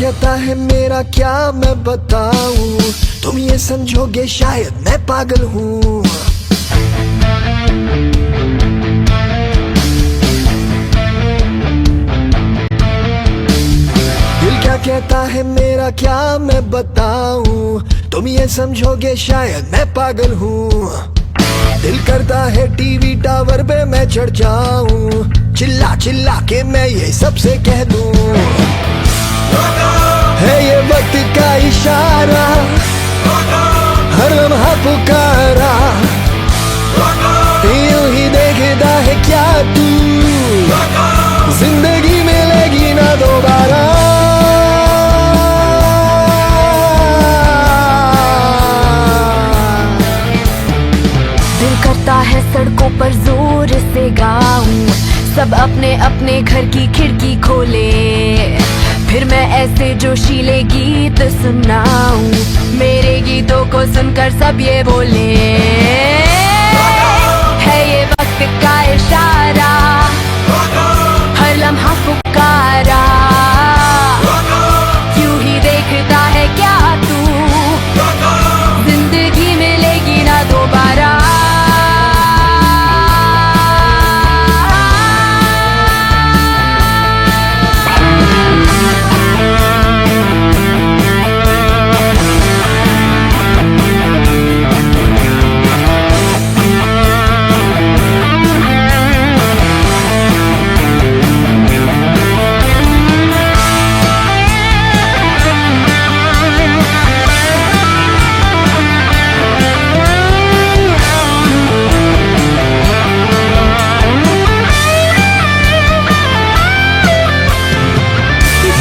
कहता है मेरा क्या मैं बताऊं, तुम ये समझोगे शायद मैं पागल हूँ। दिल क्या कहता है मेरा क्या मैं बताऊं, तुम ये समझोगे शायद मैं पागल हूँ। दिल करता है टीवी टावर पे मैं चढ़ जाऊं, चिल्ला चिल्ला के मैं ये सबसे कह दूं, है ये वक्त का इशारा, हर लम्हा पुकारा, यूं ही देखता है क्या तू, जिंदगी मिलेगी ना दोबारा। दिल करता है सड़कों पर जोर से गाऊं, सब अपने अपने घर की खिड़की खोले, फिर मैं ऐसे जोशीले गीत सुनाऊं, मेरे गीतों को सुनकर सब ये बोले, है ये वक्त का इशारा, हर लम्हा पुकारा, यूं ही देखता है क्या तू, जिंदगी मिलेगी ना दोबारा।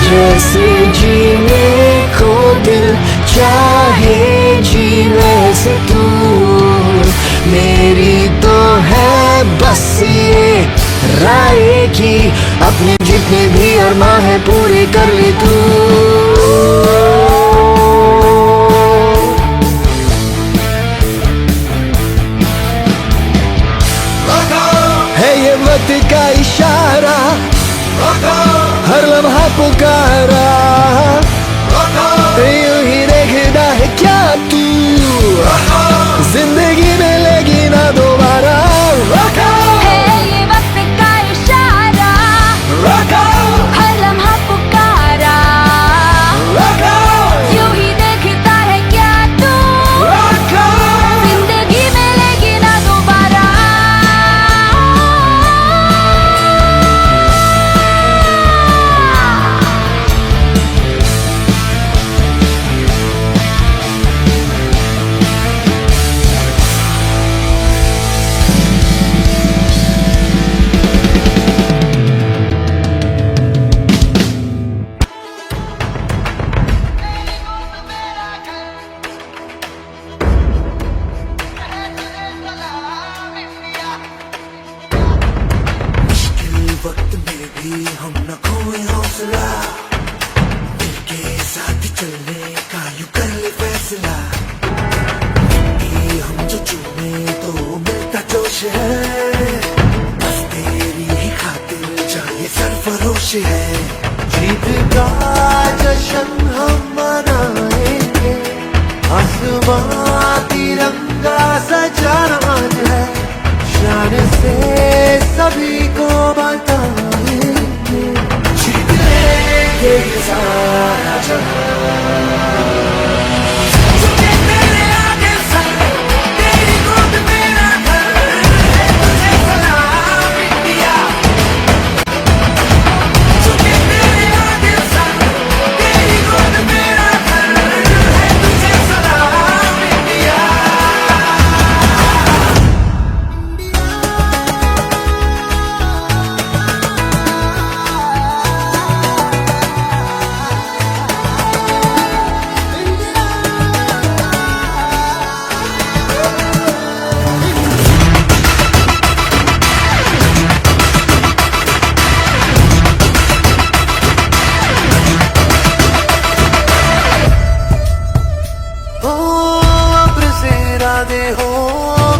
जैसे जीने को दिल चाहे जी वैसे तू, मेरी तो है बस ये राय की, अपने जितने भी अरमां है पूरे कर ले तू। है ये वक्त का इशारा, हर लम्हा पुकारा, यूं ही देखता है क्या तू, जिंदगी मिलेगी ना दोबारा। है ये वक्त का इशारा, हर लम्हा पुकारा, यूं ही देखता है क्या तू, जिंदगी मिलेगी ना दोबारा। वक्त में भी हम न खोए हौसला, मिलके साथ चलने का यूं कर ले फैसला, ये हम जो चुने तो मिलता जोश है, बस तेरी ही खातिर जाए सरफरोश है। जीत का जश्न हम मनाएंगे, आसमां तिरंगा सजाना है, शान से सभी को बताएंगे, जीत लेंगे ये सारा जहां। तुझे मेरे आगे सर, तेरी गोद मेरा घर है, तुझे सलाम इंडिया। तुझे मेरे आगे सर, तेरी गोद मेरा घर है, तुझे सलाम इंडिया।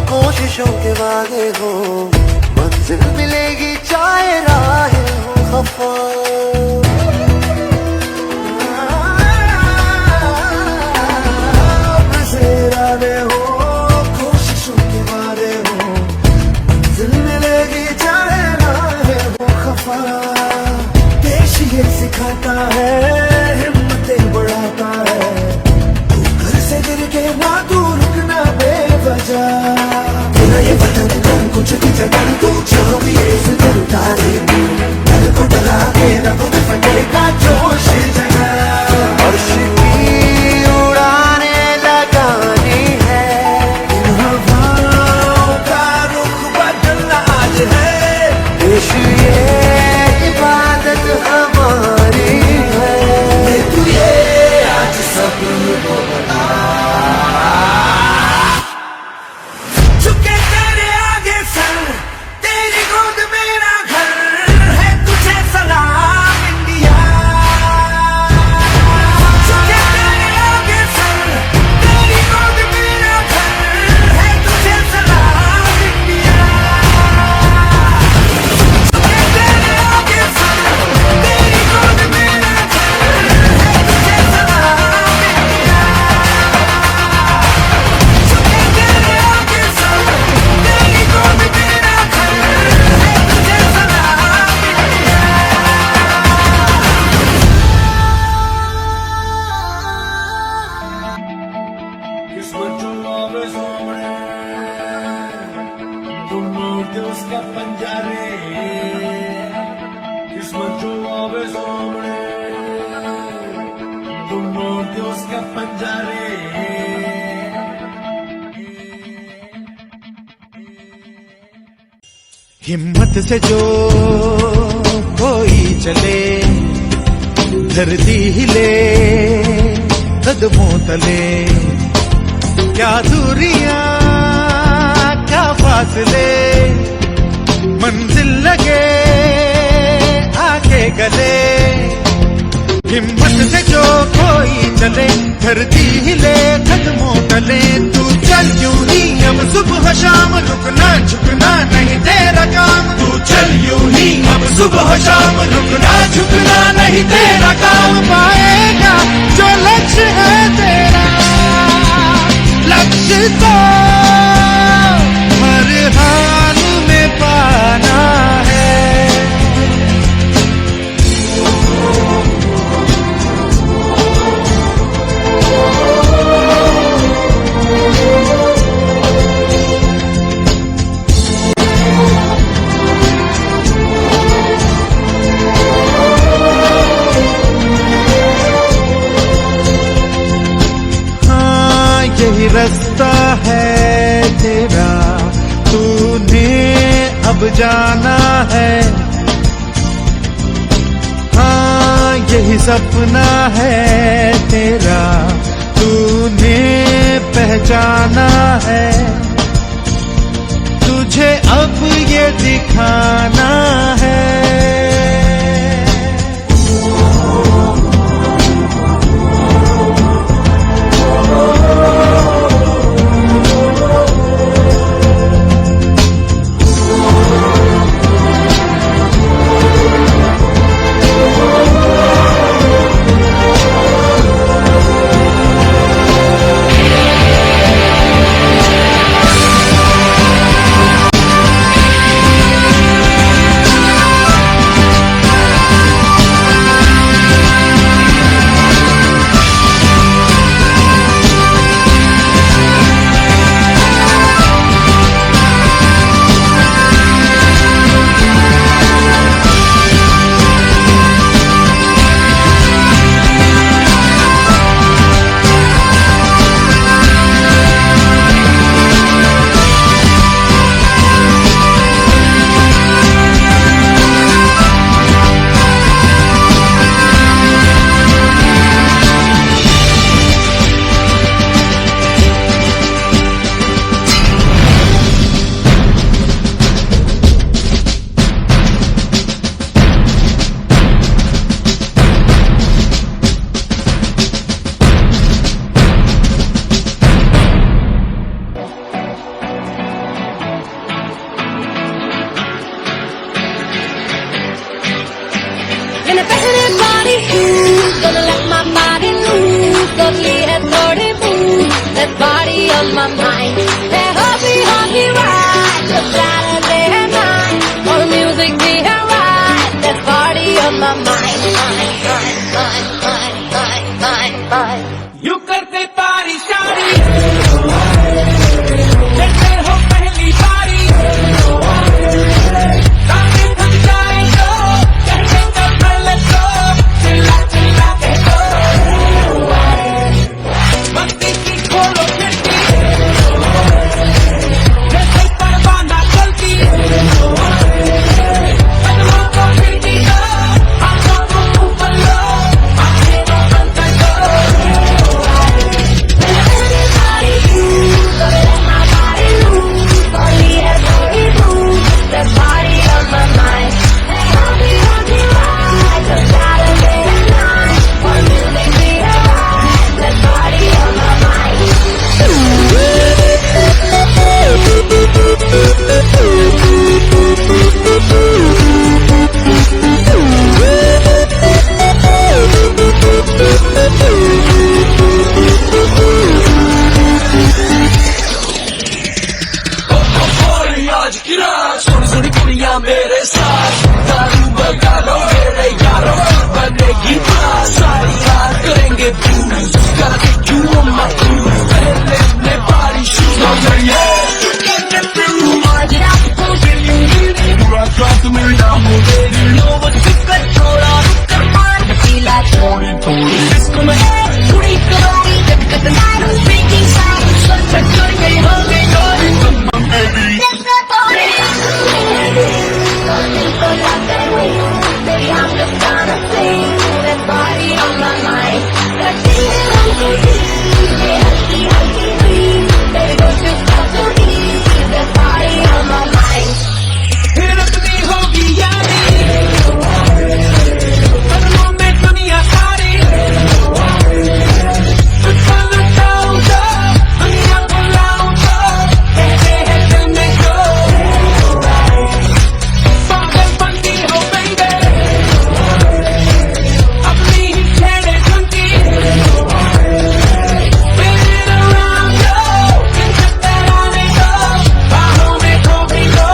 कोशिशों के वादे हो, मंजिल मिलेगी चाहे राहें हो खफा। हिम्मतें बढ़ाता है। तू घर से गिर के ना तू रुकना बेवजह, तेरा ये वतन कर कुछ भी जगह तू जो भी ऐसे दिल उतारे, दिल को डरा के रखो में फटेगा जोश जगा। अर्श की उड़ाने लगानी है, इन हवाओं का रुख बदलना आज है। देश ये इबादत हमारी है, तू ये आज सबको बता। झुके तेरे आगे सर, तेरी गोद मेरा घर है, तुझे सलाम इंडिया। झुके तेरे आगे सर, तेरी गोद मेरा घर है, तुझे सलाम इंडिया। झुके तेरे आगे सर, तेरी गोद मेरा घर है, तुझे सलाम इंडिया। झुके तेरे आगे सर, तेरी गोद मेरा घर है, तुझे सलाम इंडिया। किस्मत जो आवे सामने, तुम मोड़ते उसका पंजा रे। किस्मत जो आवे सामने, तुम मोड़ते उसका पंजा रे। हिम्मत से जो कोई चले, धरती हिले कदमों तले। क्या दूरियां क्या फासले, मंजिल लगे आगे गले। हिम्मत से जो कोई चले, धरती हिले कदमों तले। तू चल यूं ही अब सुबह शाम, रुकना झुकना नहीं तेरा काम। तू चल यूं ही अब सुबह शाम, रुकना झुकना नहीं तेरा काम। पाएगा जो लक्ष्य है तेरा, लक्ष्य तो हर हाल में पाना है। यही रास्ता है तेरा, तूने अब जाना है। हाँ यही सपना है तेरा, तूने पहचाना है। तुझे अब ये दिखाना है। Gonna let my body loose, slowly and slowly move. That body on my mind, that hobby right. The Saturday night, all the music we have right. That body on my mind, mind. You करते पारी शारी जैसे हो पहली बारी ताने थक जाए तो कहते तो पहले तो चिल्ला चिल्ला के तो मस्ती की खोलो खिड़की जैसे परवाना चलती कदमों को खिड़की दो आंखों को ऊपर लो आंखें को बंद कर दो आज की रात सुन सुन कुड़िया मेरे साथ दारू बगा लो मेरे यारों बनेगी बात सारी रात करेंगे blues gotta take you on my cruise पहले ने पारी शुरू करिए पूरा साथ में ना हो मेरी लोग चिक्कर छोड़ा थोड़ी थोड़ी इसको मैं कुड़ी करूंगी जब तक मैं speaking sound सच करेंगे हम बेकारी baby Baby, I'm just gonna sing that body on my mind. That feeling on me, husky, husky, please. Baby, don't you stop to leave that body on my mind. फिर अपनी होगी यारी कदमों में दुनिया सारी तुझको लुटाऊं तो दुनिया बुलाऊं तो कहते हैं दिल में जो पागलपंती हो baby अपनी ही छेड़े झुमकी spin it around yo इन चक्कराने दो बाहों में खो भी लो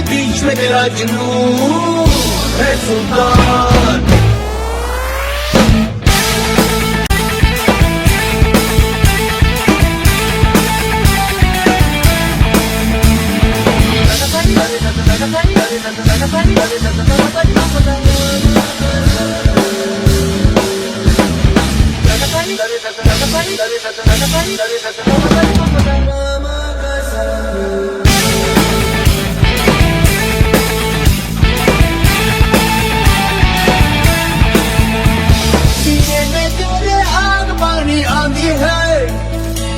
बीच में तेरा जुनून है सुल्तान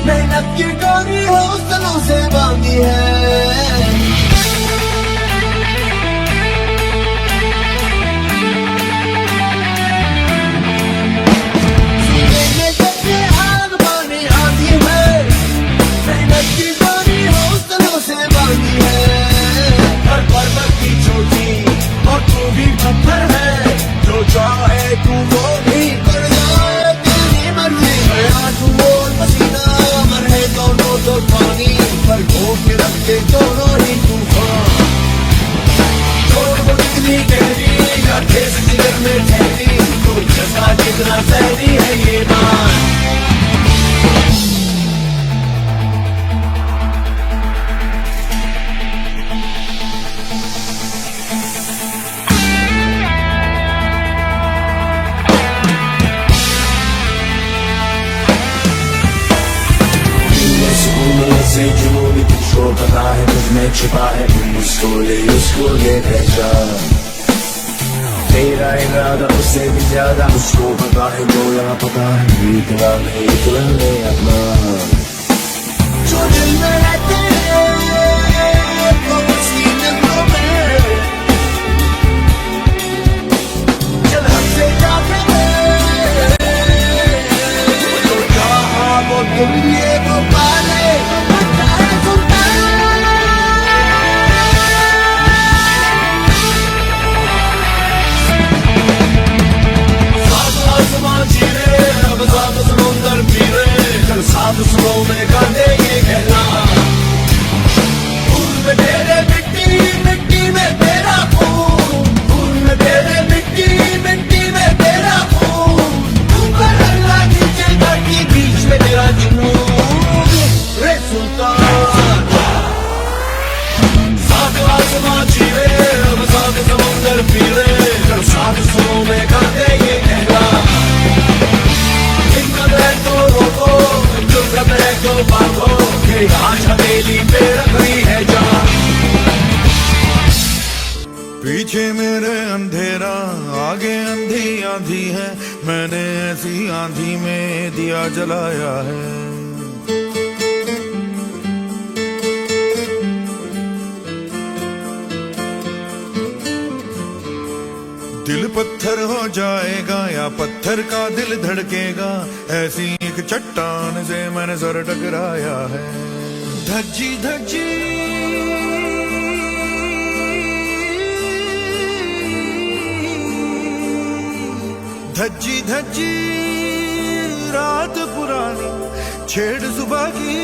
मेहनत की डोरी हौसलों से बांधी है सीने में जैसे आग पानी आती है मेहनत ठेस जिगर में ठहरी, तो जज्बा कितना जहरी है ये बात। से जुनून तुझको पता है तुझमें छिपा है, तुम उसको ले उसको ले पहचान। तेरा इरादा उससे भी ज्यादा उसको पता है, जो यहाँ पता है इतना नहीं इतना नहीं अपना। जो दिल में रहते हैं वो उसकी दिलों में, चल हमसे जाते हैं तो जहाँ वो दुनिया को पाले। साथ सुनो में गाते ये कहना, फूल में तेरे मिट्टी मिट्टी में तेरा खून, फूल में तेरे मिट्टी मिट्टी में तेरा खून, ऊपर अल्लाह नीचे धरती बीच में तेरा जुनून। रे सुल्तान साथ आसमां चीरे, अब साथ समुंदर पीरे, चल साथ सुनो में गाते ये कहना, तो रोको तो बांधो कि आज हवेली पे रखी है जान। पीछे मेरे अंधेरा आगे अंधी आंधी है, मैंने ऐसी आंधी में दिया जलाया है। दिल पत्थर हो जाएगा या पत्थर का दिल धड़केगा, ऐसी एक चट्टान से मैंने सर टकराया है। धज्जी धज्जी धज्जी धज्जी रात पुरानी, छेड़ सुबह की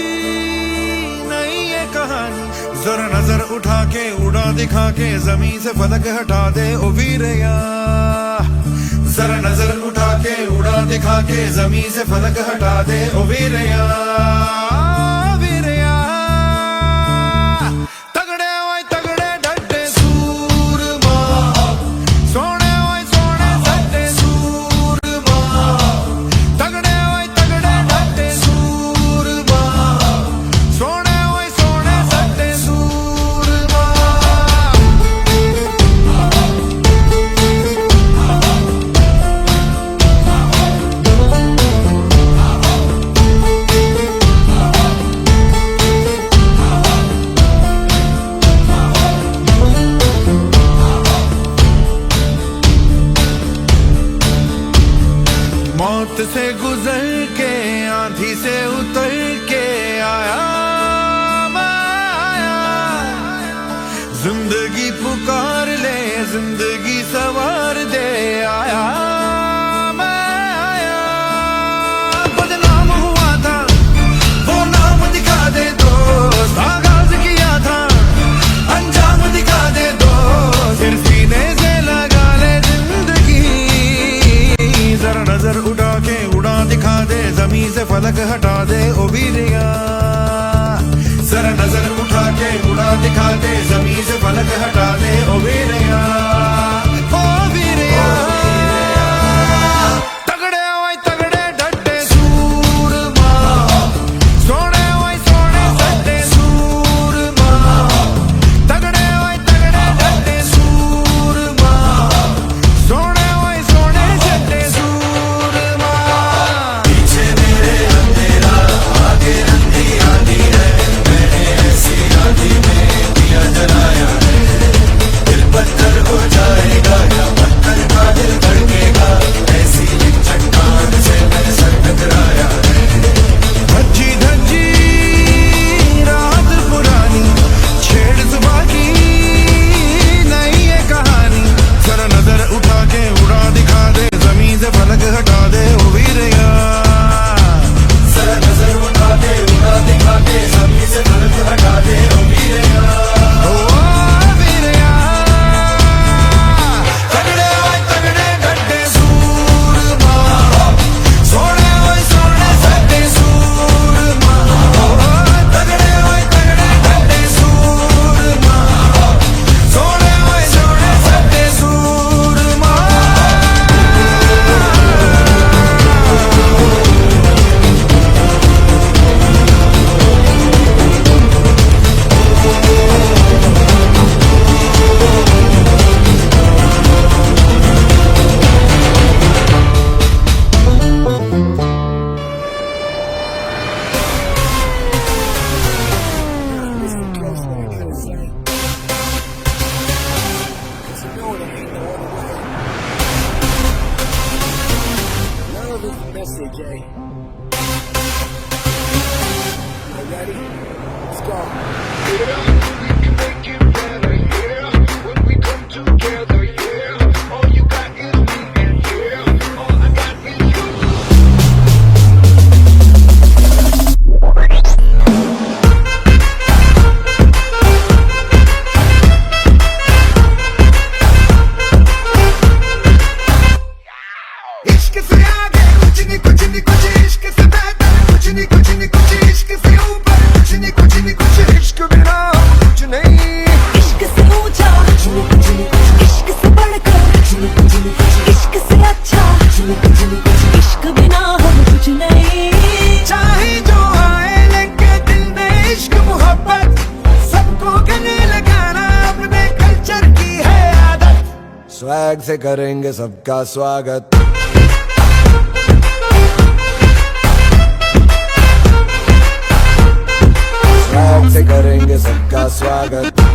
नई ये कहानी। जरा नजर उठा के उड़ा दिखा के जमीन से फलक हटा दे ओ वीरया, जरा नजर उठा के उड़ा दिखा के जमीन से फलक हटा दे ओ वीरया। वीरया तगड़े ओए तगड़े डटे सूरमा, सोने ओए सोने सट्टे सूरमा, तगड़े ओए तगड़े डटे सूरमा, सोने ओए सोने सट्टे सूरमा। मौत से गुजर के आंधी से उतर के आया मैं आया, जिंदगी पुकार ले जिंदगी सवार दे आया मैं आया। बदनाम हुआ था वो नाम दिखा दे दो, आगाज किया था अंजाम दिखा दे दो, फिर सीने से लगा ले जिंदगी। जरा नजर उठा के उड़ा दिखा दे जमीन से फलक हटा दे ओ वीरया, जरा नजर उठा के उड़ा दिखा दे जमीन से फलक हटा दे ओ वीरया। ओ Veerayya. CJ. You ready? Let's go. इश्क से आगे कुछ नहीं कुछ नहीं कुछ इश्क से बेहतर कुछ नहीं कुछ नहीं कुछ इश्क से ऊपर कुछ नहीं कुछ नहीं कुछ इश्क बिना कुछ नहीं इश्क से ऊंचा इश्क से बढ़कर इश्क से अच्छा इश्क बिना हम कुछ नहीं चाहे जो आए लेके दिल में इश्क मोहब्बत सबको गले लगाना अपने कल्चर की है आदत स्वैग से करेंगे सबका स्वागत स्वैग से करेंगे सबका स्वागत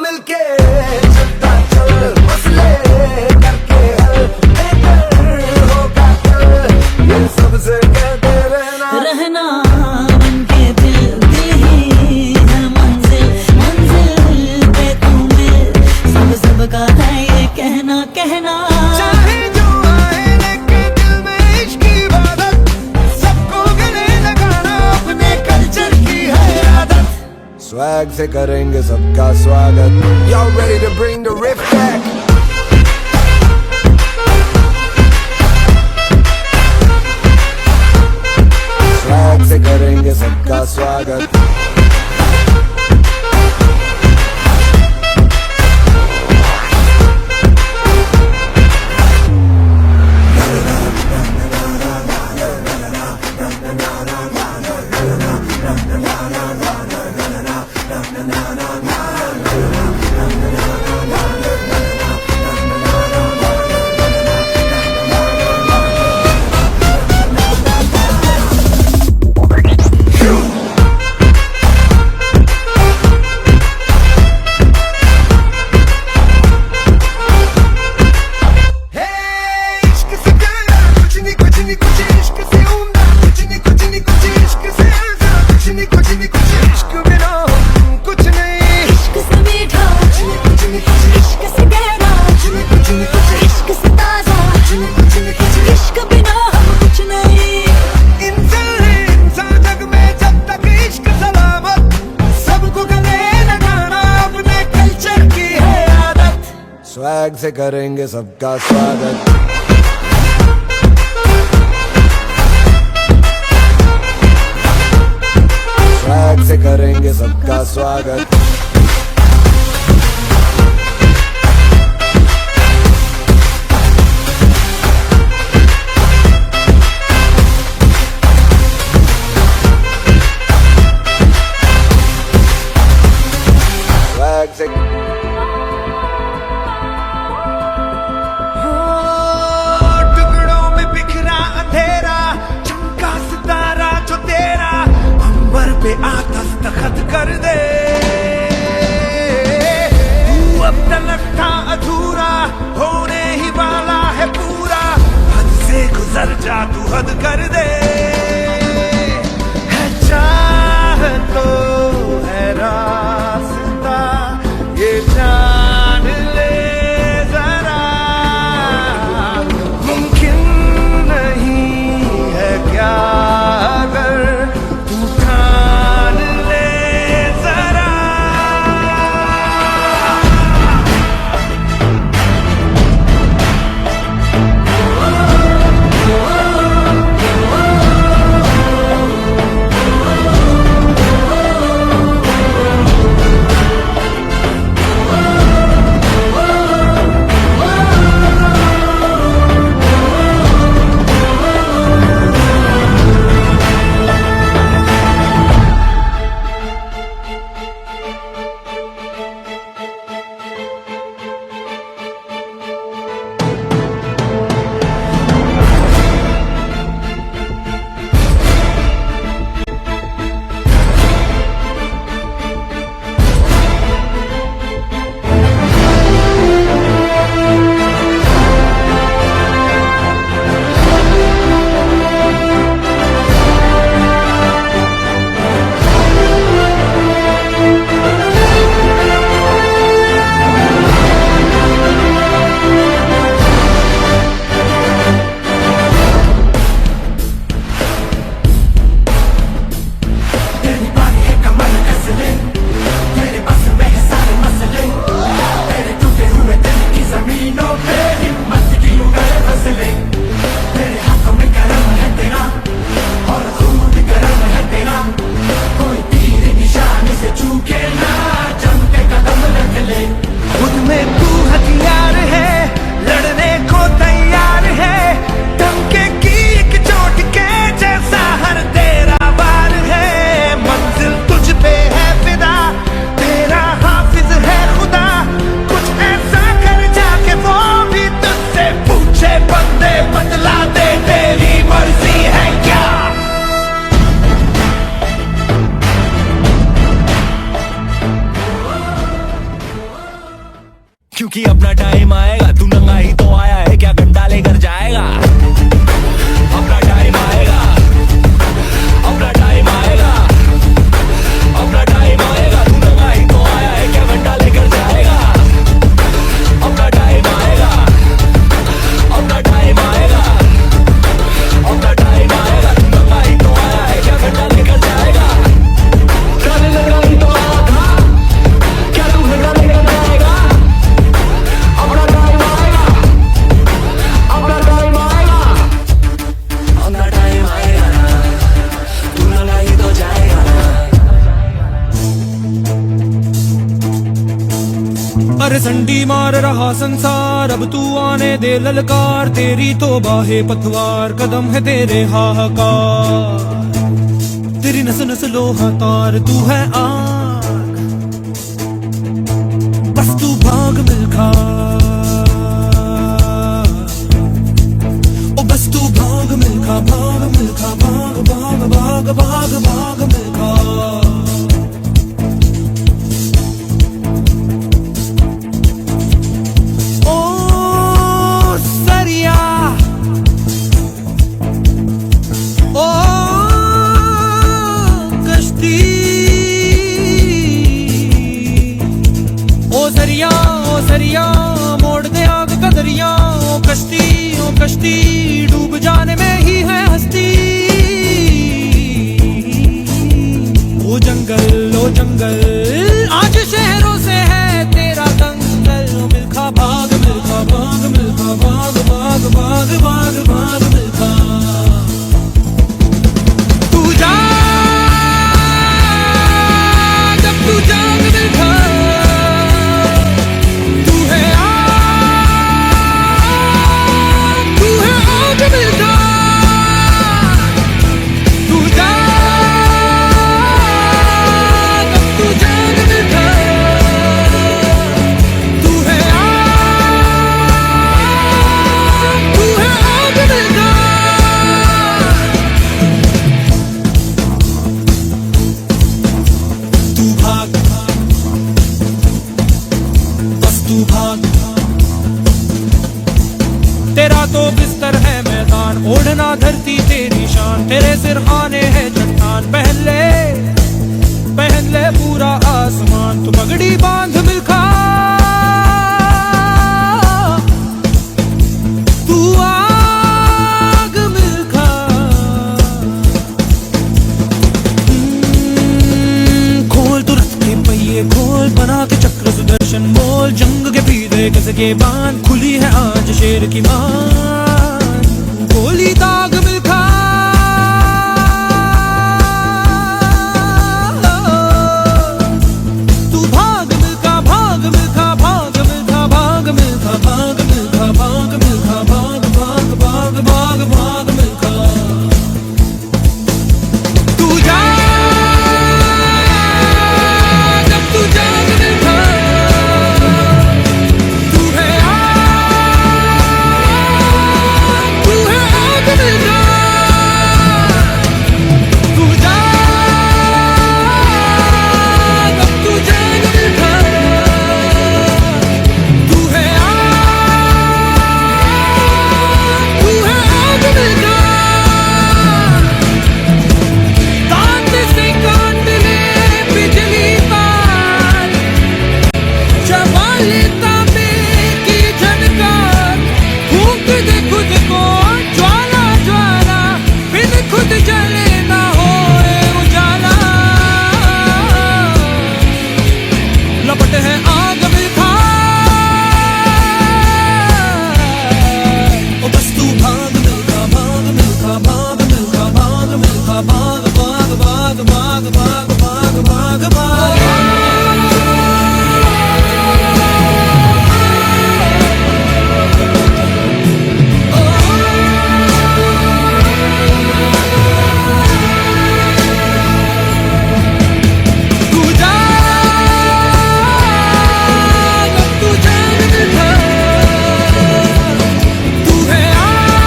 मिलके चलता चल मसले करके हल बेहतर होगा कल ये सबसे कहते रहना बनके दिल ही है मंजिल पे तू मिल सबका है ये कहना चाहे जो आए लेके दिल में इश्क की इबादत सबको गले लगाना अपने कल्चर की है आदत स्वैग से करेंगे सबका स्वागत Y'all ready to bring the riff back swag से करेंगे सबका स्वागत स्वैग से करेंगे सबका स्वागत स्वैग से करेंगे सबका स्वागत स्वैग से क्योंकि अपना टाइम आएगा। तू नंगा ही तो आया है, क्या घंटा लेकर जाएगा? अपना टाइम आएगा, अपना टाइम आएगा, अपना टाइम आएगा। तू नंगा ही तो आया है, क्या घंटा लेकर जाएगा? अपना टाइम आएगा, अपना टाइम आएगा, अपना टाइम आएगा। तू नंगा ही तो आया है, क्या घंटा लेकर जाएगा? चल नंगा ही तो आया था, क्या तू घंटा लेकर जाएगा? अपना टाइम आएगा, अपना टाइम आएगा, अपना टाइम आएगा ना, तू नंगा ही तो जाएगा ना। अरे संडी मार रहा संसार, अब तू आने दे ललकार। तेरी तो बाहे पतवार, कदम है तेरे हाहाकार। तेरी नस नस लोहा तार, तू है आग, बस तू भाग मिल्खा। ओ बस तू भाग मिल्खा, भाग मिल्खा, भाग भाग भाग भाग भाग मिल्खा। ओ सरिया मोड़ दे आग का दरिया। ओ कश्ती डूब जाने में ही है हस्ती। ओ जंगल आज शहरों से है तेरा दंगल। ओ मिल्खा भाग मिल्खा भाग मिल्खा भाग भाग भाग भाग भाग मिल्खा। तू जा जब तू जाग मिल्खा। तेरा तो बिस्तर है मैदान, ओढ़ना धरती तेरी शान। तेरे सिरहाने है चट्टान, पहन ले पूरा आसमान। तू पगड़ी बांध मिल्खा, तू आग मिल्खा। खोल तू रथ के पहिए खोल, बना के चक्र सुदर्शन बोल। जंग के पीछे कस के बांध, खुली है आज शेर की मान। गोली दाग मिल्खा, तू भाग मिल्खा, भाग मिल्खा, भाग मिल्खा, भाग मिल्खा, भाग मिल्खा, भाग मिल्खा, भाग भाग भाग भाग भाग मिल्खा। तू जा जब तू जाग मिल्खा। तू है आग मिल्खा। तू जा जब तू जाग मिल्खा। तू है आग मिल्खा। दांत से काट ले बिजली तार, चबा ले तांबे की झनकार। फूंक दे खुद को ज्वाला ज्वाला, बिन खुद जले ना होए उजाला। लपट है आग मिल्खा, ओ बस तू भाग मिल्खा, भाग मिल्खा, भाग मिल्खा, भाग मिल्खा, भाग भाग भाग भाग भाग भाग भाग भाग। तू जा जब तू जाग मिल्खा। तू है आग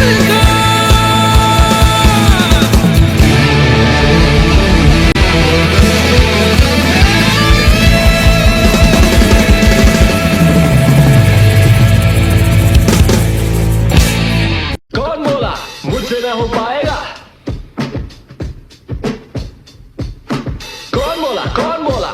मिल्खा। मुझसे न हो पाएगा। कौन बोला, कौन बोला?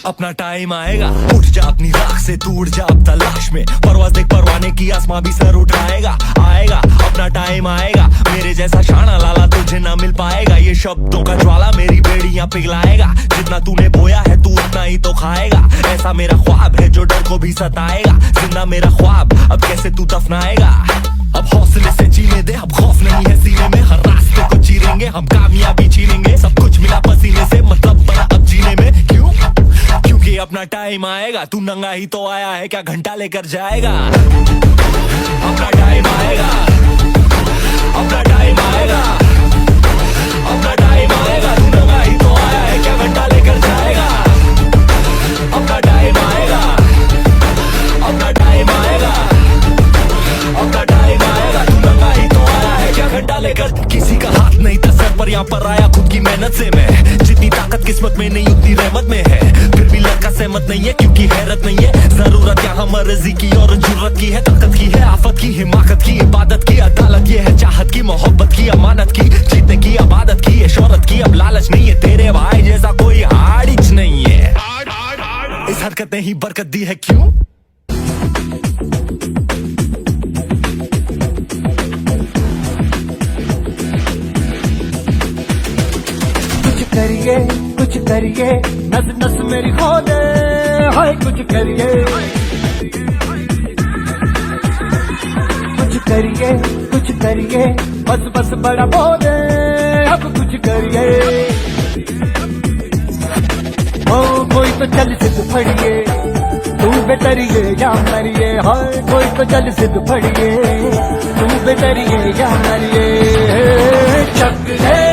अपना टाइम आएगा, उठ जा अपनी राख से, तू उड़ जा अब तलाश में, परवाज देख परवाने की, आसमां भी सर उठाएगा। आएगा अपना टाइम आएगा, मेरे जैसा शाना लाला तुझे ना मिल पाएगा। ये शब्दों का ज्वाला मेरी बेड़ियां पिघलाएगा, जितना तूने बोया है तू उतना ही तो खाएगा। ऐसा मेरा ख्वाब है जो डर को भी सताएगा, जिंदा मेरा ख्वाब अब कैसे तू दफनाएगा। अब हौसले से जीने दे, अब खौफ नहीं है सीने में, हर रास्ते को चीरेंगे हम, कामयाबी छीनेंगे। सब कुछ मिला पसीने से, मतलब बना अब जीने में। क्यों? क्योंकि अपना टाइम आएगा, तू नंगा ही तो आया है, क्या घंटा लेकर जाएगा। अपना टाइम आएगा, अपना टाइम आएगा, अपना टाइम आएगा, तू नंगा ही तो आया है, क्या घंटा लेकर जाएगा। अपना टाइम आएगा, अपना टाइम आएगा, अपना टाइम आएगा, तू नंगा ही तो आया है, क्या घंटा लेकर। किसी का हाथ नहीं था सर पर, यहाँ पर आया खुद की मेहनत से मैं। जितनी ताकत किस्मत में नहीं उतनी रहमत में है, फिर भी लड़का सहमत नहीं है क्योंकि हैरत नहीं है। जरूरत यहाँ मर्जी की और जरूरत की है, ताकत की है, आफत की, हिमाकत की, इबादत की, अदालत ये है, चाहत की, मोहब्बत की, अमानत की, जीतने की, आबादत की, ये शोहरत की। अब लालच नहीं है, तेरे भाई जैसा कोई हाड़िच नहीं है। इस हरकत ने ही बरकत दी है, क्यों? कुछ करिए, नस नस मेरी खोले, हाय कुछ करिए, कुछ करिए, बस बस बड़ा बोले, अब कुछ करिए। ओ कोई तो चल सिद्ध फड़िए, तू बेतरिए या मरिए, हाय कोई तो चल सिद्ध फड़िए, तू बेतरिए या मरिए। चक दे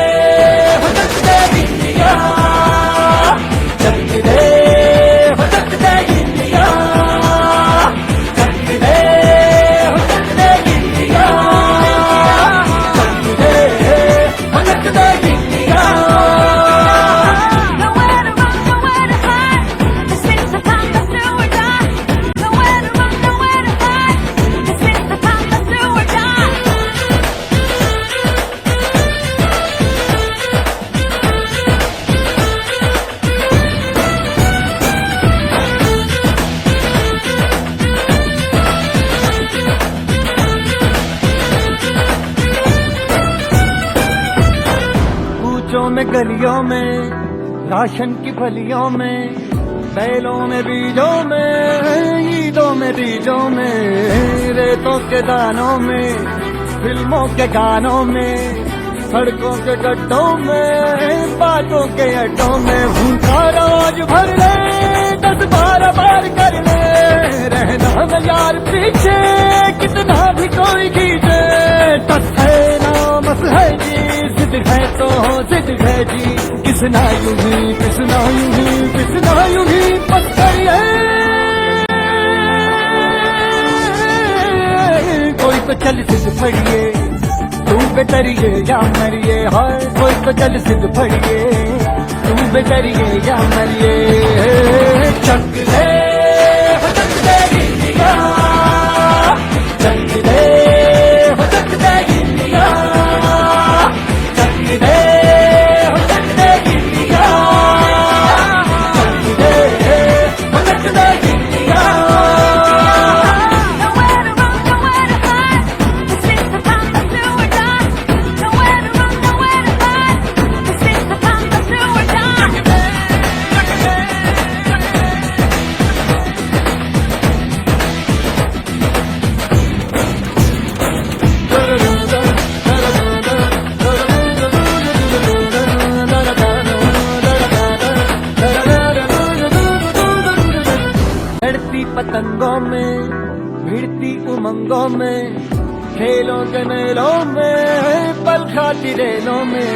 में, गलियों में, राशन की फलियों में, बैलों में, बीजों में, ईदों में, बीजों में, रेतों के दानों में, फिल्मों के गानों में, सड़कों के गड्ढों में, बातों के अड्डों में। भूखा रोज भर ले, 10-12 बार कर ले, रहना न यार पीछे, कितना भी कोई खींचे। तस है नामस है जी, जिद है तो जिद है जी, किसना यूं ही, किसना यूं ही, किसना यूं ही बस करिए। कोई तो चल सिद्ध फड़िए, तू बेतरिए या मरिए, हाय कोई तो चल सिद्ध फड़िए, तू बेतरिए या मरिए। चक दे, चक दे इंडिया, चक दे, चक दे इंडिया, चक दे, चक दे इंडिया, चक दे, चक दे इंडिया। पतंगों में, भिड़ती उमंगों में, खेलों के मेलों में, पल खाती रेलों में,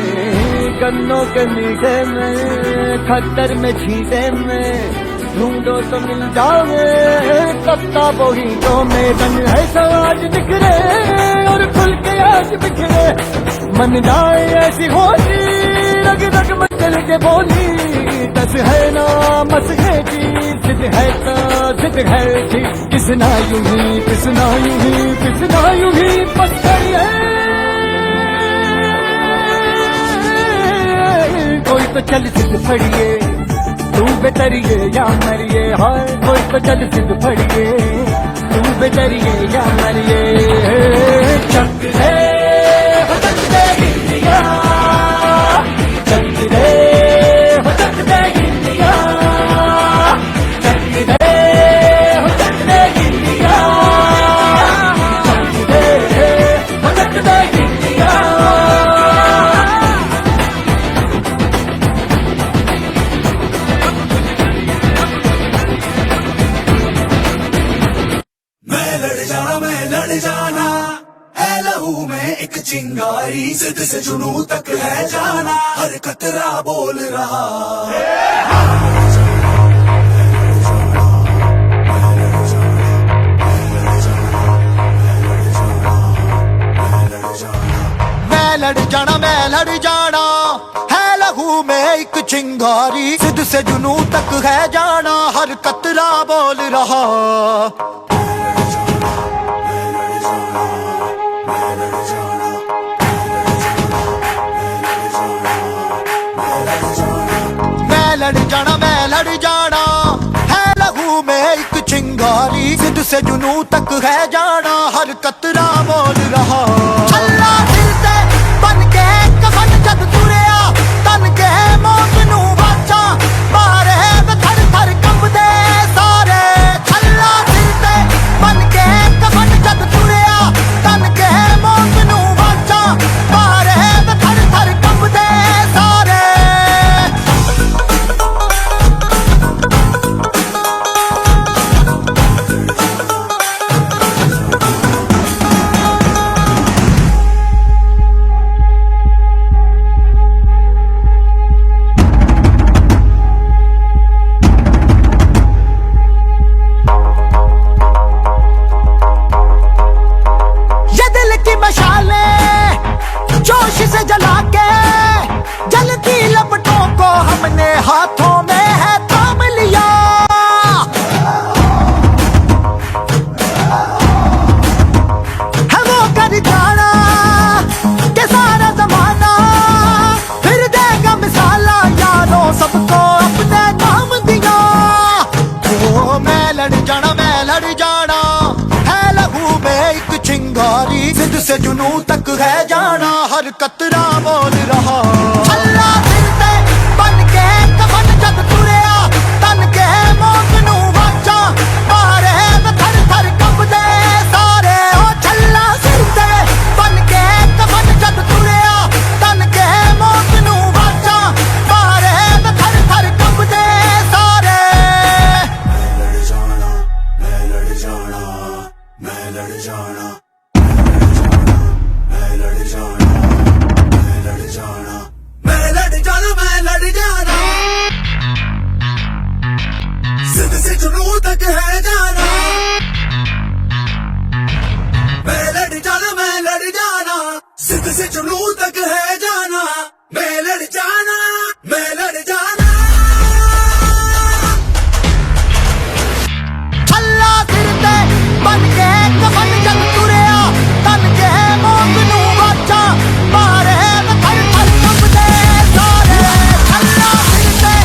गन्नों के मीठे में, खद्दर में छींटे में, ढूंढो तो मिल जाओगे, किताबों हीटों में। तन है समाज बिखरे और खुल के आज बिखरे, मन जाए ऐसी होती रग रग में चल के बोली दस है ना मस है जी जिद है तो जिद है जी किसना यूं ही किसना यूं ही किसना यूं ही बस करिए कोई तो चल जिद फड़िए तू बेतरिए या मरिए हाय कोई तो चल जिद फड़िए तू बेतरिए या मरिए चक दे हो चक दे इंडिया चक दे हो चक दे इंडिया चक दे हो चक दे इंडिया चक दे हो चक दे इंडिया मैं लड़ जाना है लहू में एक चिंगारी जिद से जुनू तक है जाना हर कतरा बोल रहा मैं लड़ जाना है लहू में एक चिंगारी जिद से जुनू तक है जाना हर कतरा बोल रहा मैं लड़ जाना है लहू में एक चिंगारी जिद से जुनू तक है जाना हर कतरा बोल रहा अल्लाह दिल से बन के कफन जद तुरिया तन के मौत नू वाचा मारे थर थर कंबदे सारे अल्लाह दिल से बन के कफन जद तुरिया तन के मौत नू वाचा मारे थर थर कंबदे सारे ये दिल की मशालें जोश से जला के जलती लपटों को हमने हाथों में है थाम लिया है वो कर जाना के सारा जमाना फिर देगा मिसाला यारों सबको अपने नाम दिया ओ मैं लड़ जाना है लहू में एक चिंगारी जिद से जुनू तक है जाना हर कतरा बोल रहा अल्लाह दिल से बन के कफन जद तुरिया तन के मौत नू वाचा मारे थर थर कंबदे सारे ओ छल्ला सिर से बन के कफन जद तुरिया तन के मौत नू वाचा मारे थर थर कंबदे सारे मैं लड़ जाना मैं लड़ जाना मैं लड़ जाना मैं लड़ जाना मैं लड़ जाना मैं लड़ जाना जिद से जुनू तक है जाना मैं लड़ जाना जिद से जुनू तक है जाना मैं लड़ जाना मैं लड़ जाना अल्लाह दिल से बन के कफन जद तुरिया तन के मौत नू वाचा मारे थर थर कंबदे सारे अल्लाह दिल से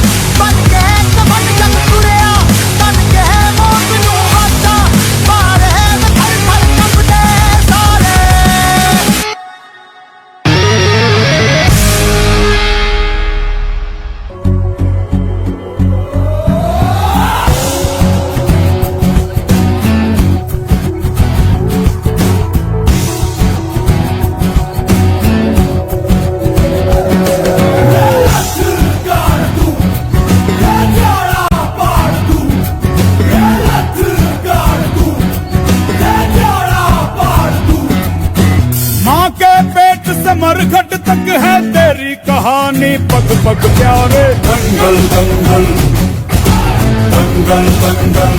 बन के कफन जद तुरिया तन के मौत नू वाचा मारे थर थर कंबदे सारे माँ के पेट से मरघट तक है तेरी कहानी पग पग प्यारे दंगल दंगल दंगल दंगल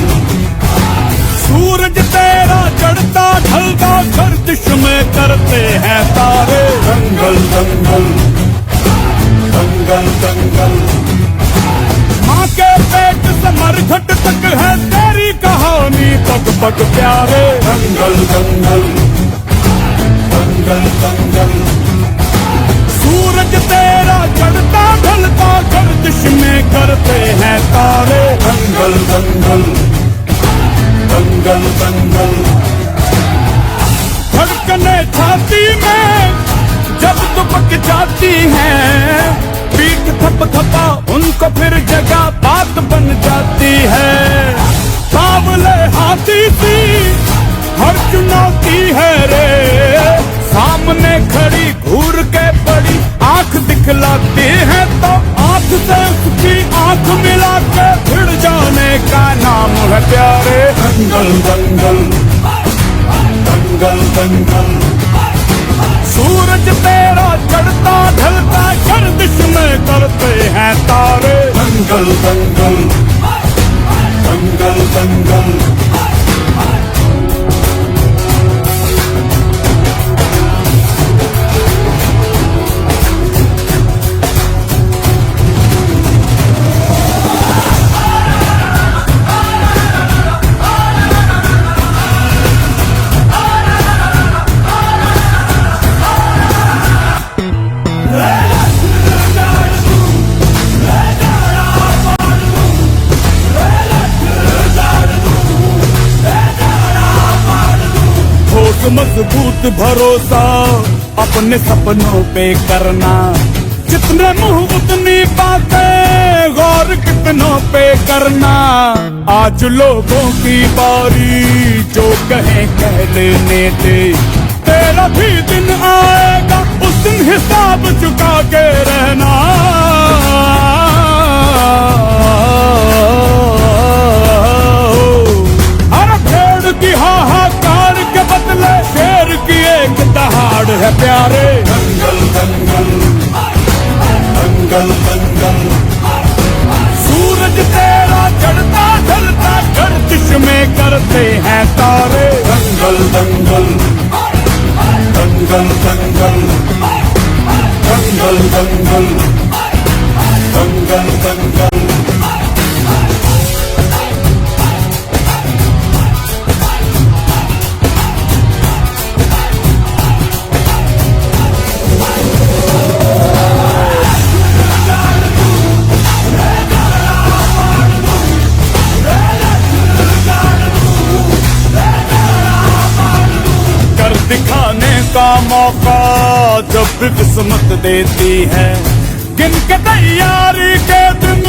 सूरज तेरा चढ़ता ढलता गर्दिश में करते हैं तारे दंगल दंगल दंगल दीपक प्यारे। दंगल दंगल दंगल दंगल, सूरज तेरा चढ़ता ढलता गर्दिश में करते हैं तारे। दंगल दंगल दंगल दंगल, धड़कने छाती में जब दुबक जाती हैं, पीठ थप थपा उनको फिर जगह बात बन जाती है। सावले हाथी सी हर चुनौती है रे, सामने खड़ी घूर के बड़ी आंख दिखलाती है, तो आंख से उसकी आंख मिला के भिड़ जाने का नाम है प्यारे। दंगल दंगल दंगल दंगल, सूरज तेरा चढ़ता ढलता गर्दिश में करते हैं तारे। दंगल दंगल दंगल दंगल, मजबूत भरोसा अपने सपनों पे करना, जितने मुंह उतनी बातें गौर कितनों पे करना। आज लोगों की बारी जो कहें कह लेने दे, तेरा भी दिन आएगा उस दिन हिसाब चुका के रहना। अरे भेड़ की हाहाकार के बदले शेर की एक दहाड़ है प्यारे। दंगल दंगल दंगल दंगल, सूरज तेरा चढ़ता ढलता गर्दिश में करते हैं तारे। दंगल दंगल दंगल दंगल दंगल दंगल दंगल दंगल, दिखाने का मौका जब भी किस्मत देती है, गिन के तैयारी के दिन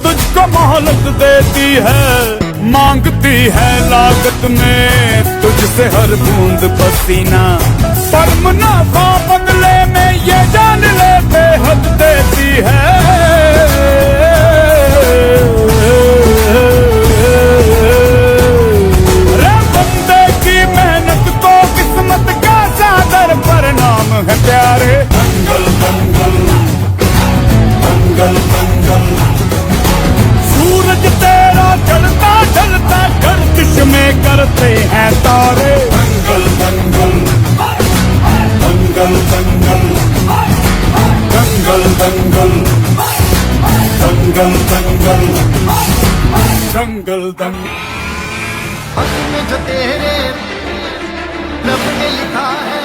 तुझको मोहलत देती है। मांगती है लागत में तुझसे हर बूंद पसीना, पर मुनाफा बदले में ये जान ले बेहद देती है। परिणाम है प्यारे। दंगल दंगल दंगल दंगल, सूरज तेरा चढ़ता ढलता गर्दिश में करते हैं तारे। दंगल दंगल दंगल दंगल दंगल दंगल दंगल दंगल दंगल दंगल। जो तेरे रब ने लिखा है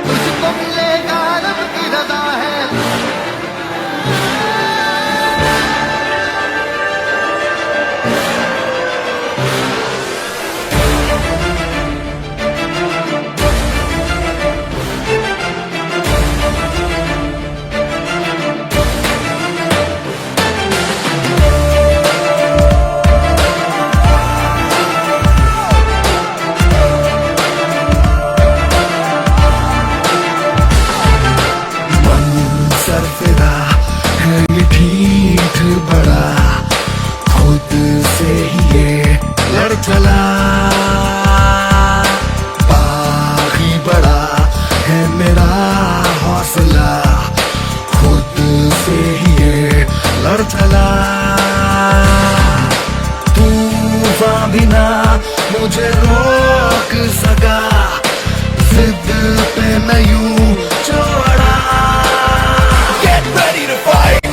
तुझको मिलेगा, रब की रज़ा है। चला बागी बड़ा है मेरा हौसला, खुद से ही ये लड़ चला। तूफान भी ना मुझे रोक सका, जिद पे मैं यूं छोड़ा। Get ready to fight,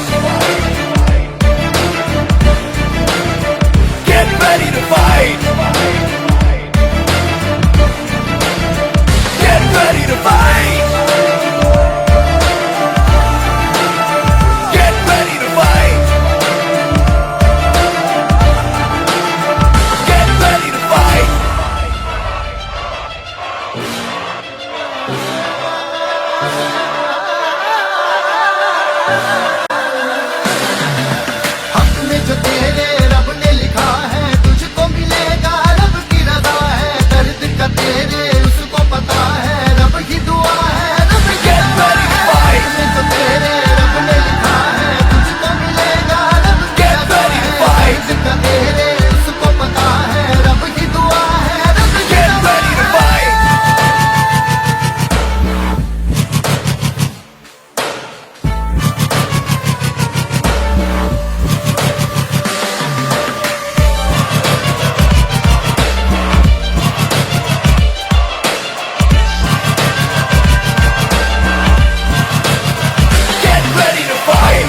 get ready to fight. हक में जो तेरे रब ने लिखा है तुझको मिलेगा रब की रजा है दर्द का तेरे उसको पता है रब की दुआ है रब की रजा है हक में जो तेरे रब ने लिखा है तुझको मिलेगा रब की रजा है दर्द का तेरे उसको पता है रब की दुआ है रब की रजा है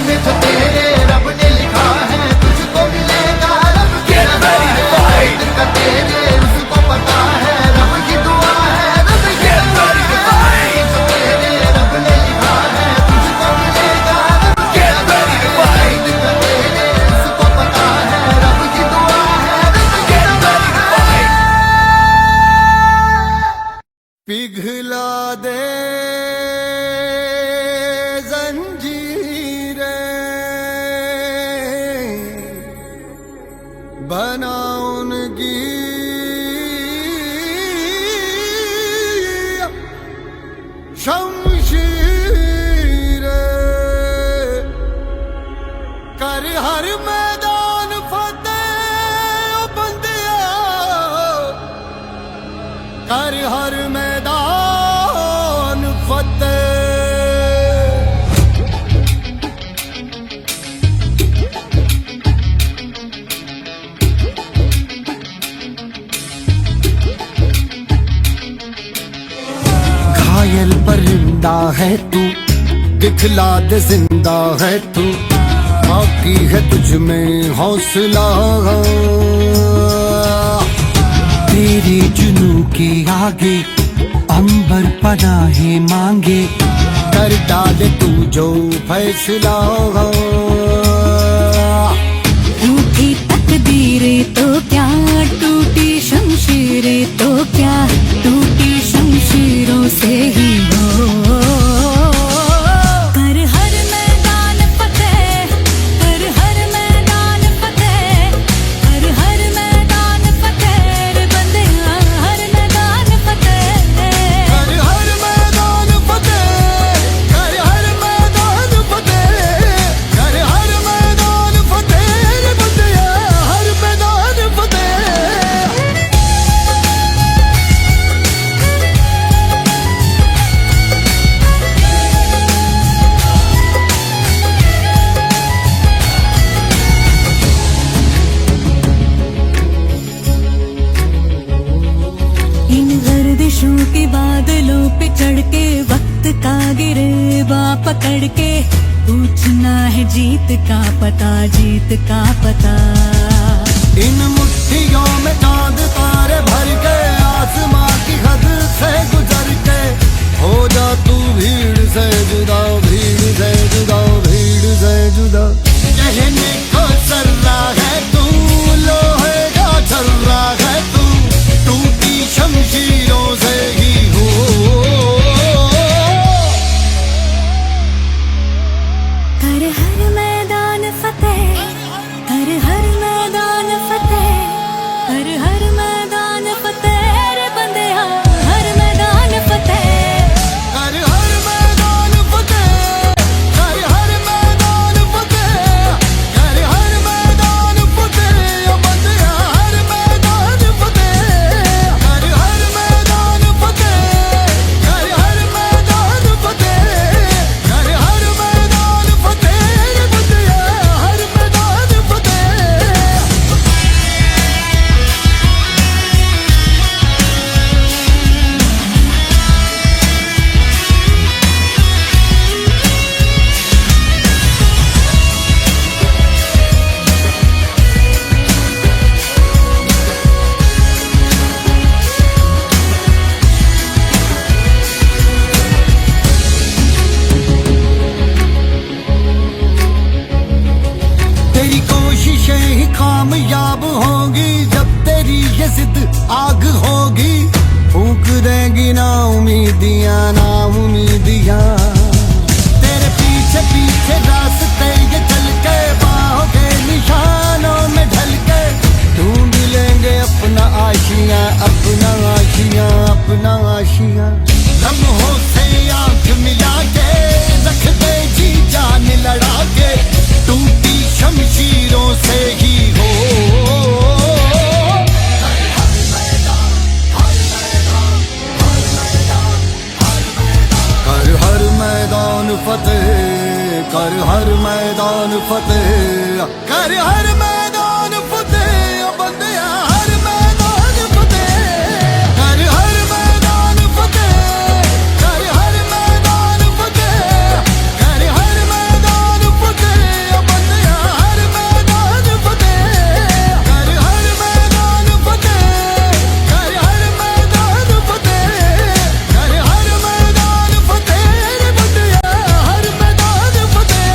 में जो तेरे रब ने लिखा है तुझको मिलेगा रब की रजा है दिल का तेरे उसको पता है रब की दुआ है रब की रजा है जो तेरे रब ने लिखा है तुझको मिलेगा रब की रजा है दिल का तेरे उसको पता है रब की दुआ है रब की रजा है पिघला दे बना उनकी शमशीर कर हर मैदान फतेह ओ बंदिया कर हर मैदान फतेह घायल परिंदा है तू दिखला दे जिंदा है तू बाकी है तुझ में हौसला तेरे जुनू के आगे अंबर पनाहे मांगे कर डाले तू जो फैसला टूटी तकदीरें तो क्या टूटी शमशीरें तो क्या टूटी शमशीरों से ही हो कर हर मैदान फतेह कर हर मैदान फतेह कर हर मैदान फतेह रे बंदिया हर मैदान फतेह कर हर मैदान फतेह कर हर मैदान फतेह कर हर मैदान फतेह रे बंदिया हर मैदान फतेह इन गर्दिशों के बादलों पे चढ़ के वक्त का गिरेबा पकड़ के पूछना है जीत का पता जीत का पता इन मुट्ठियों में चांद तारे भर के आसमां की हद से गुजर के हो जा तू भीड़ से जुदा भीड़ से जुदा भीड़ से जुदा कहने को सर्रा है तू लोहे का छर्रा है तू टूटी शमशीरों से ही हो कर हर मैदान फतेह कर हर मैदान फतेह कर हर मैदान फतेह रे बंदिया हर मैदान फतेह कर हर मैदान फतेह कर हर मैदान फतेह कर हर मैदान फतेह ओ बंदिया हर मैदान फतेह कर हर मैदान फतेह कर हर मैदान फतेह कर हर मैदान फतेह रे बंदिया हर मैदान फतेह तेरी कोशिशें ही कामयाब होंगी जब तेरी ये जिद आग होगी फूंक देंगी ना उम्मीदियां बंदियां तेरे पीछे पीछे रास्ते ये चल के बाहों के निशानों में ढल के ढूंढ लेंगे अपना आशियां अपना आशियां अपना आशियां लम्हों से आंख मिला के रख दे जी जान लड़ा के टूटी शमशीरों से ही हो कर हर मैदान फतेह कर हर मैदान फतेह कर हर मैदान फतेह बंदिया हर मैदान फतेह कर हर मैदान फतेह कर हर मैदान फतेह कर हर मैदान फतेह बंदिया हर मैदान फतेह कर हर मैदान फतेह कर हर मैदान फतेह कर हर मैदान फतेह बंदिया हर मैदान फतेह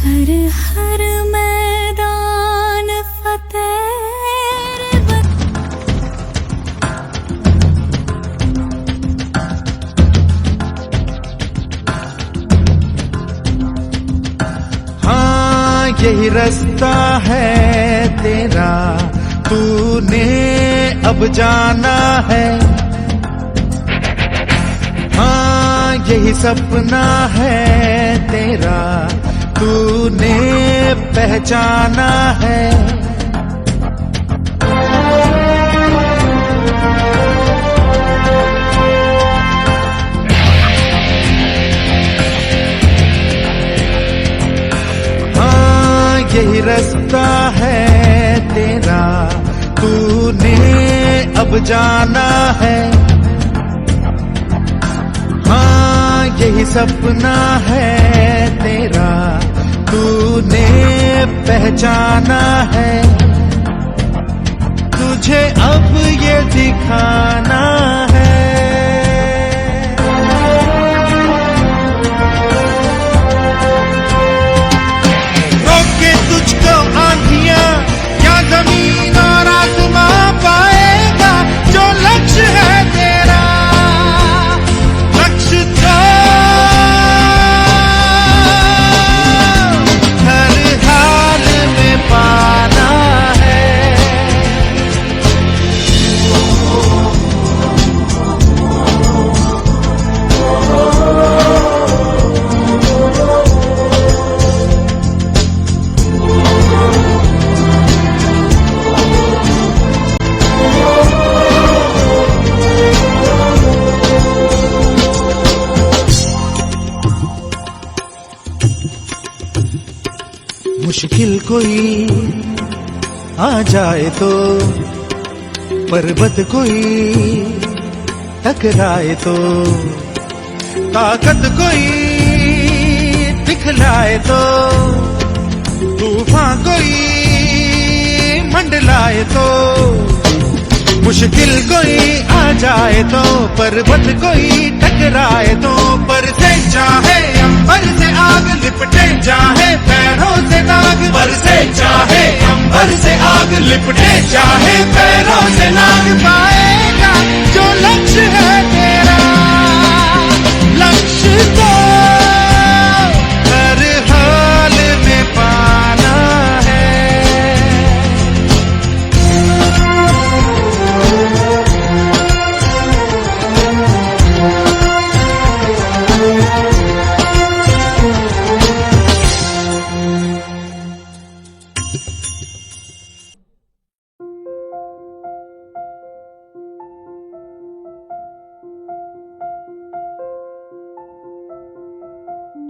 कर हर मैदान फतेह हाँ यही रास्ता है तेरा, तूने अब जाना है। हाँ यही सपना है तेरा, तूने पहचाना है। यही रास्ता है तेरा, तूने अब जाना है। हाँ यही सपना है तेरा, तूने पहचाना है। तुझे अब ये दिखाना है। तुझको आंधियां या जमीन और आसमां पाएगा, जो लक्ष्य है तेरा लक्ष्य तो हर हाल में पाना है। मुश्किल कोई आ जाए तो, पर्वत कोई टकराए तो, ताकत कोई दिखलाए तो, तूफान कोई मंडलाए तो। मुश्किल कोई आ जाए तो, पर्वत कोई टकराए तो, पर से चाहे अंबर से आग लिपटे, चाहे पैरों से नाग, पर से चाहे अंबर से आग लिपटे, चाहे पैरों से नाग पाएगा, जो लक्ष्य है तेरा लक्ष्य तो हर हाल में पाना है।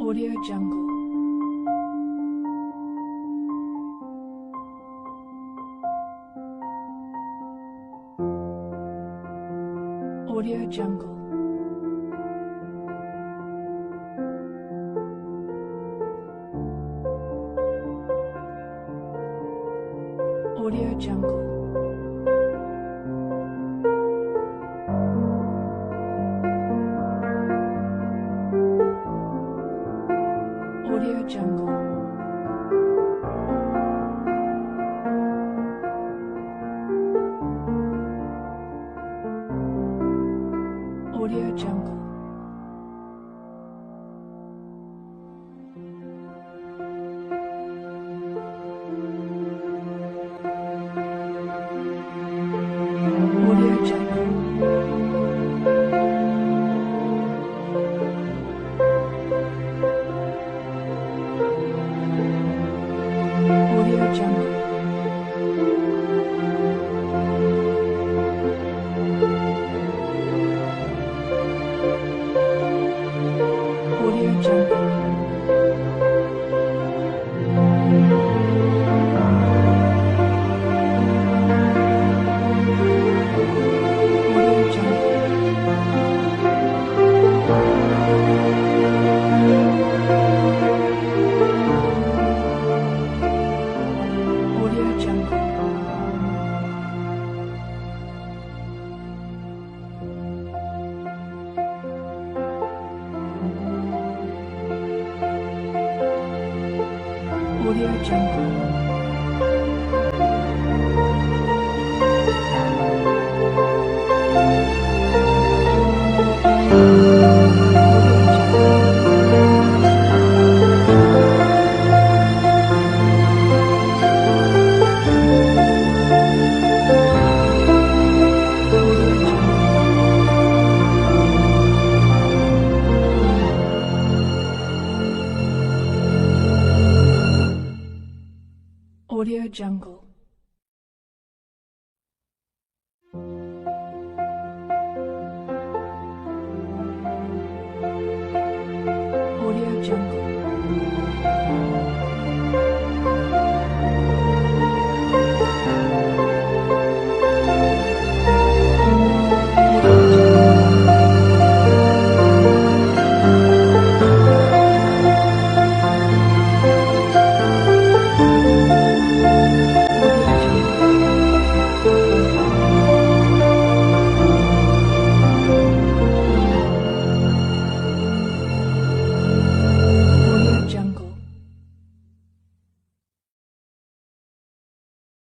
Audio Jungle. Audio Jungle. Audio Jungle. Audio Jungle. Audio Jungle. Audio Jungle. Audio Jungle. Audio Jungle. Audio Jungle. Audio Jungle. Audio Jungle. Audio Jungle.